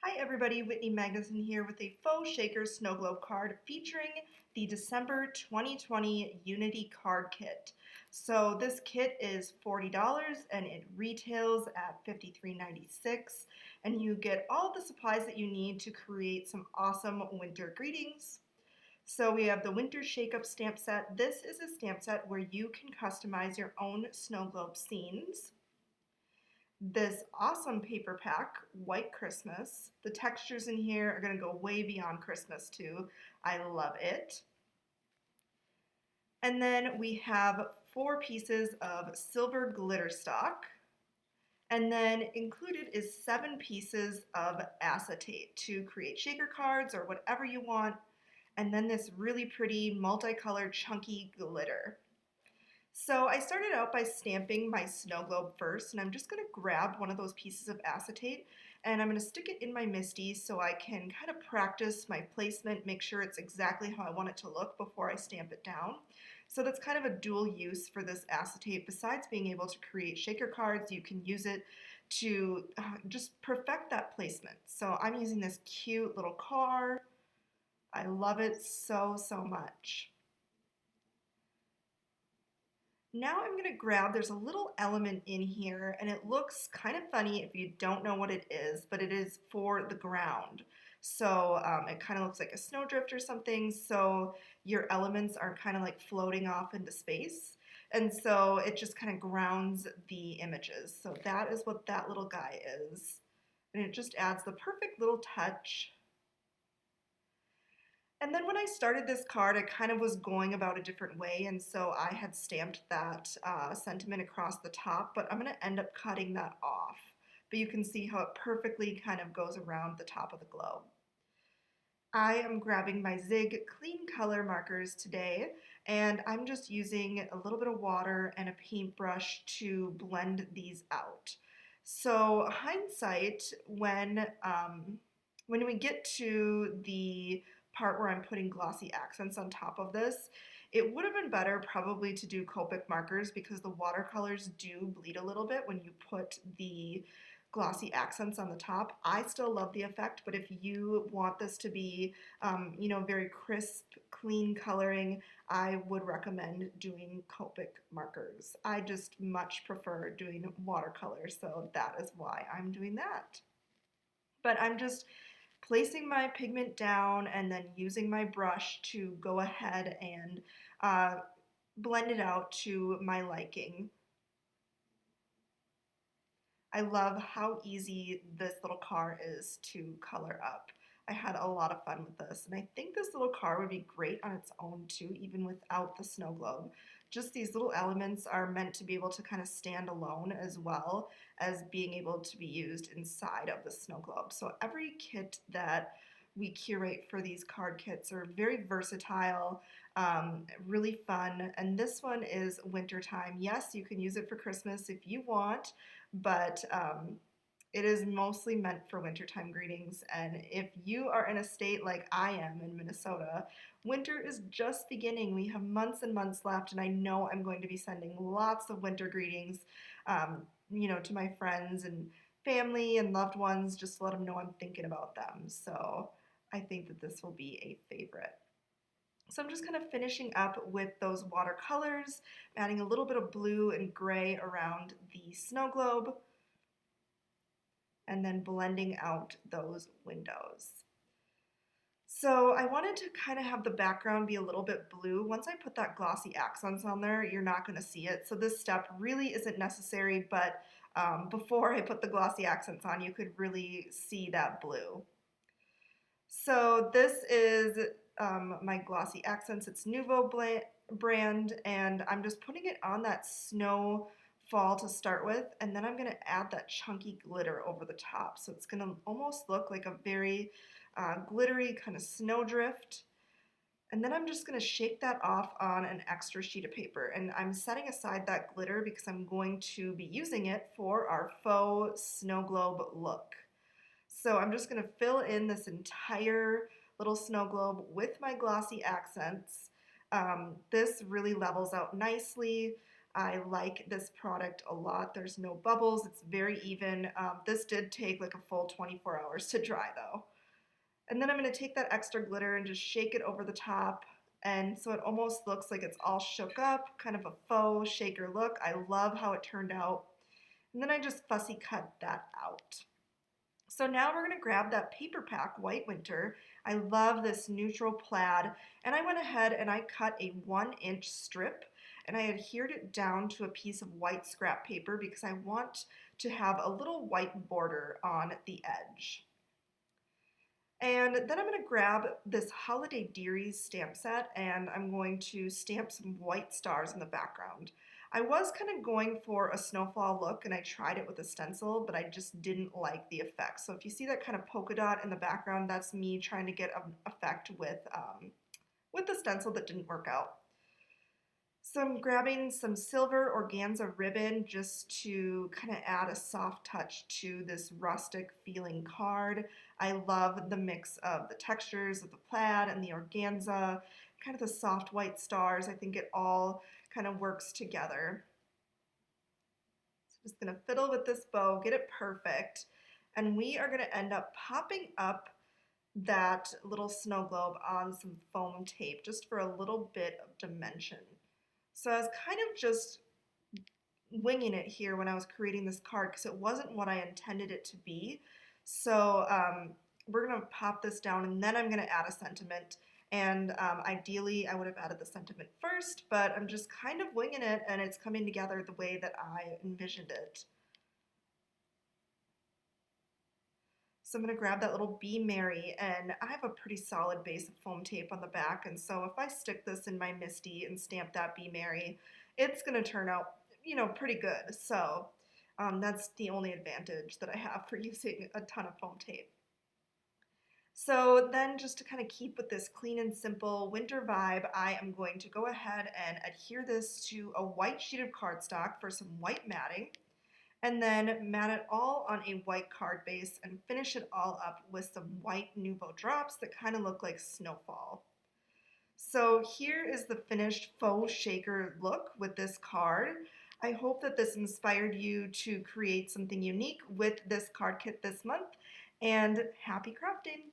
Hi everybody, Whitney Magnuson here with a faux shaker Snowglobe card featuring the December 2020 Unity card kit. So this kit is $40 and it retails at $53.96, and you get all the supplies that you need to create some awesome winter greetings. So we have the Winter Shake-Up stamp set. This is a stamp set where you can customize your own Snowglobe scenes. This awesome paper pack, White Christmas. The textures in here are going to go way beyond Christmas too. I love it. And then we have 4 pieces of silver glitter stock. And then included is 7 pieces of acetate to create shaker cards or whatever you want. And then this really pretty multicolored chunky glitter. So I started out by stamping my snow globe first, and I'm just going to grab one of those pieces of acetate and I'm going to stick it in my MISTI so I can kind of practice my placement, make sure it's exactly how I want it to look before I stamp it down. So that's kind of a dual use for this acetate. Besides being able to create shaker cards, you can use it to just perfect that placement. So I'm using this cute little car. I love it so much. Now I'm going to grab, there's a little element in here and it looks kind of funny if you don't know what it is, but it is for the ground. So it kind of looks like a snowdrift or something, so your elements are kind of like floating off into space. And so it just kind of grounds the images. So that is what that little guy is. And it just adds the perfect little touch. And then when I started this card, I kind of was going about a different way, and so I had stamped that sentiment across the top, but I'm going to end up cutting that off. But you can see how it perfectly kind of goes around the top of the globe. I am grabbing my Zig Clean Color markers today, and I'm just using a little bit of water and a paintbrush to blend these out. So hindsight, when we get to the part where I'm putting glossy accents on top of this, it would have been better probably to do Copic markers because the watercolors do bleed a little bit when you put the glossy accents on the top. I still love the effect, but if you want this to be, very crisp, clean coloring, I would recommend doing Copic markers. I just much prefer doing watercolor, so that is why I'm doing that. But I'm just placing my pigment down and then using my brush to go ahead and blend it out to my liking. I love how easy this little car is to color up. I had a lot of fun with this, and I think this little car would be great on its own too, even without the snow globe. Just these little elements are meant to be able to kind of stand alone as well as being able to be used inside of the snow globe. So every kit that we curate for these card kits are very versatile, really fun, and this one is wintertime. Yes, you can use it for Christmas if you want, but it is mostly meant for wintertime greetings, and if you are in a state like I am in Minnesota, winter is just beginning. We have months and months left, and I know I'm going to be sending lots of winter greetings, to my friends and family and loved ones, just to let them know I'm thinking about them. So I think that this will be a favorite. So I'm just kind of finishing up with those watercolors, adding a little bit of blue and gray around the snow globe, and then blending out those windows. So I wanted to kind of have the background be a little bit blue. Once I put that glossy accents on there, you're not going to see it. So this step really isn't necessary, but before I put the glossy accents on, you could really see that blue. So this is my glossy accents. It's Nouveau brand, and I'm just putting it on that snow fall to start with, and then I'm going to add that chunky glitter over the top. So it's going to almost look like a very glittery kind of snowdrift. And then I'm just going to shake that off on an extra sheet of paper. And I'm setting aside that glitter because I'm going to be using it for our faux snow globe look. So I'm just going to fill in this entire little snow globe with my glossy accents. This really levels out nicely. I like this product a lot. There's no bubbles. It's very even. This did take like a full 24 hours to dry though. And then I'm going to take that extra glitter and just shake it over the top. And so it almost looks like it's all shook up, kind of a faux shaker look. I love how it turned out. And then I just fussy cut that out. So now we're going to grab that paper pack White Winter. I love this neutral plaid, and I went ahead and I cut a 1-inch strip and I adhered it down to a piece of white scrap paper because I want to have a little white border on the edge. And then I'm going to grab this Holiday Dearies stamp set and I'm going to stamp some white stars in the background. I was kind of going for a snowfall look and I tried it with a stencil, but I just didn't like the effect. So if you see that kind of polka dot in the background, that's me trying to get an effect with the stencil that didn't work out. So I'm grabbing some silver organza ribbon just to kind of add a soft touch to this rustic feeling card. I love the mix of the textures of the plaid and the organza, kind of the soft white stars. I think it all kind of works together. So I'm just going to fiddle with this bow, get it perfect, and we are going to end up popping up that little snow globe on some foam tape just for a little bit of dimension. So I was kind of just winging it here when I was creating this card because it wasn't what I intended it to be. So we're going to pop this down and then I'm going to add a sentiment. And ideally I would have added the sentiment first, but I'm just kind of winging it and it's coming together the way that I envisioned it. So I'm going to grab that little Be Merry, and I have a pretty solid base of foam tape on the back, and so if I stick this in my MISTI and stamp that Be Merry, it's going to turn out, pretty good. So that's the only advantage that I have for using a ton of foam tape. So then just to kind of keep with this clean and simple winter vibe, I am going to go ahead and adhere this to a white sheet of cardstock for some white matting, and then mat it all on a white card base and finish it all up with some white Nuvo drops that kind of look like snowfall. So here is the finished faux shaker look with this card. I hope that this inspired you to create something unique with this card kit this month, and happy crafting!